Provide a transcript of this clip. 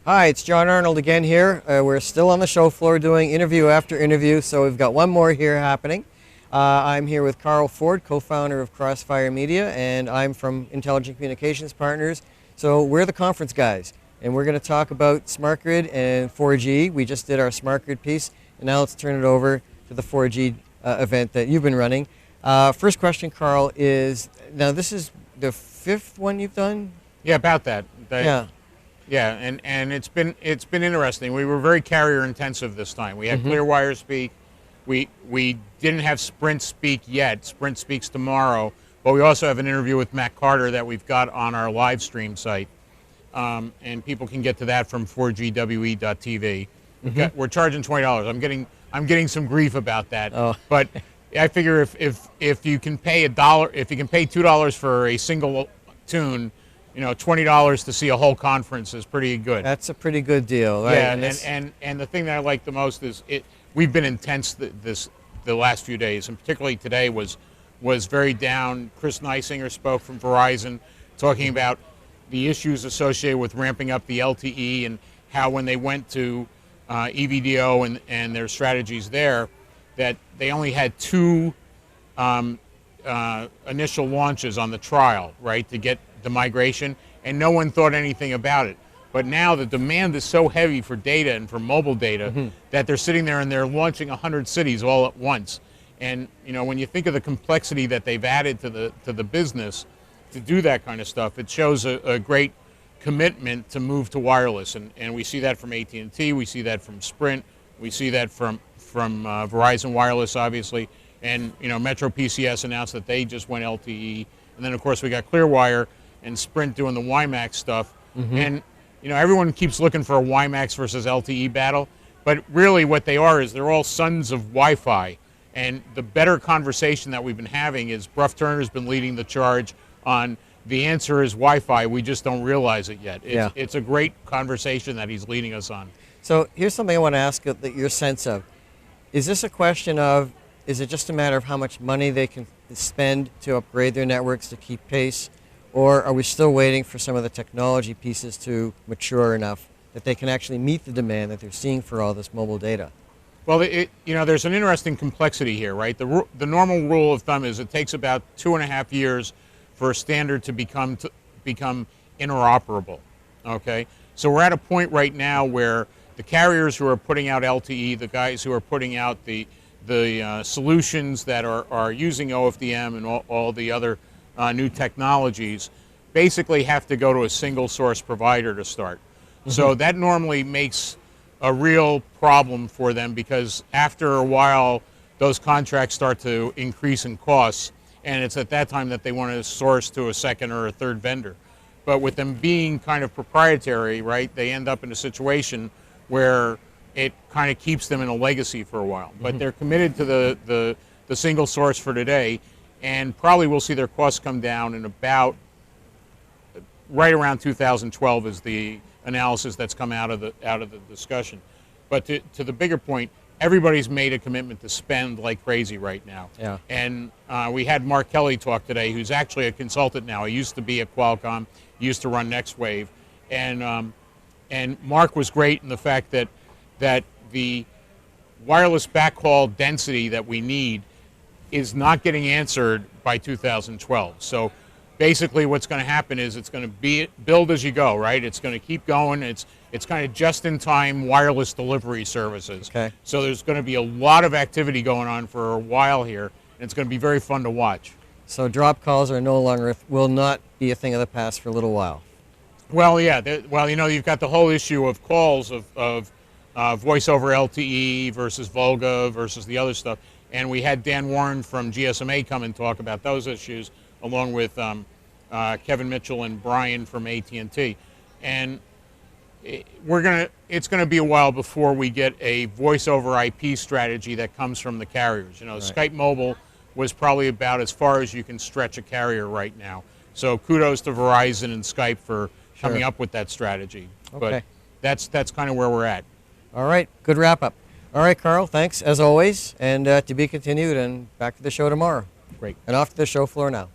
Hi, it's John Arnold again here. We're still on the show floor doing interview after interview, so we've got one more here happening. I'm here with Carl Ford, co-founder of Crossfire Media, and I'm from Intelligent Communications Partners. So we're the conference guys, and we're going to talk about smart grid and 4G. We just did our smart grid piece, and now let's turn it over to the 4G event that you've been running. First question, Carl, is, now this is the fifth one you've done? Yeah, about that. Yeah. Yeah, and it's been interesting. We were very carrier intensive this time. We had Clearwire speak. We didn't have Sprint speak yet. Sprint speaks tomorrow, but we also have an interview with Matt Carter that we've got on our live stream site, and people can get to that from 4GWE.tv. We're charging $20. I'm getting some grief about that, but I figure if you can pay if you can pay $2 for a single tune, you know, $20 to see a whole conference is pretty good. That's a pretty good deal, right? Yeah, and the thing that I like the most is we've been intense the last few days, and particularly today was very down. Chris Neisinger spoke from Verizon, talking about the issues associated with ramping up the LTE and how when they went to EVDO and their strategies there, that they only had two initial launches on the trial, right, to get the migration, and no one thought anything about it. But now the demand is so heavy for data and for mobile data that they're sitting there and they're launching 100 cities all at once. And you know, when you think of the complexity that they've added to the business to do that kind of stuff, it shows a great commitment to move to wireless. And we see that from AT&T, we see that from Sprint, we see that from Verizon Wireless, obviously. And you know, Metro PCS announced that they just went LTE. And then of course we got Clearwire and Sprint doing the WiMAX stuff. And you know, everyone keeps looking for a WiMAX versus LTE battle, but really what they are is they're all sons of Wi-Fi. And the better conversation that we've been having is Bruff Turner's been leading the charge on the answer is Wi-Fi, we just don't realize it yet. It's a great conversation that he's leading us on. So here's something I want to ask your sense of. Is this a question of, is it just a matter of how much money they can spend to upgrade their networks to keep pace? Or are we still waiting for some of the technology pieces to mature enough that they can actually meet the demand that they're seeing for all this mobile data? Well, you know, there's an interesting complexity here, right? The normal rule of thumb is it takes about 2.5 years for a standard to become interoperable, okay? So we're at a point right now where the carriers who are putting out LTE, the guys who are putting out the solutions that are using OFDM and all the other new technologies, basically have to go to a single source provider to start. So that normally makes a real problem for them, because after a while those contracts start to increase in costs, and it's at that time that they want to source to a second or a third vendor. But with them being kind of proprietary, right, they end up in a situation where it kind of keeps them in a legacy for a while. But they're committed to the single source for today, and probably we'll see their costs come down in about right around 2012 is the analysis that's come out of the discussion. But to the bigger point, everybody's made a commitment to spend like crazy right now. Yeah. And we had Mark Kelly talk today, who's actually a consultant now. He used to be at Qualcomm, he used to run NextWave, and Mark was great in the fact that the wireless backhaul density that we need is not getting answered by 2012. So basically what's going to happen is it's going to be build as you go, right? It's going to keep going. It's kind of just-in-time wireless delivery services. Okay. So there's going to be a lot of activity going on for a while here, and it's going to be very fun to watch. So drop calls are no longer, will not be a thing of the past for a little while. Well, yeah. Well, you know, you've got the whole issue of calls of voice over LTE versus Volga versus the other stuff. And we had Dan Warren from GSMA come and talk about those issues, along with Kevin Mitchell and Brian from AT&T. And it's gonna be a while before we get a voice over IP strategy that comes from the carriers. You know, Skype Mobile was probably about as far as you can stretch a carrier right now. So kudos to Verizon and Skype for coming up with that strategy. Okay. But that's kind of where we're at. All right, good wrap up. All right, Carl, thanks as always, and to be continued, and back to the show tomorrow. Great. And off to the show floor now.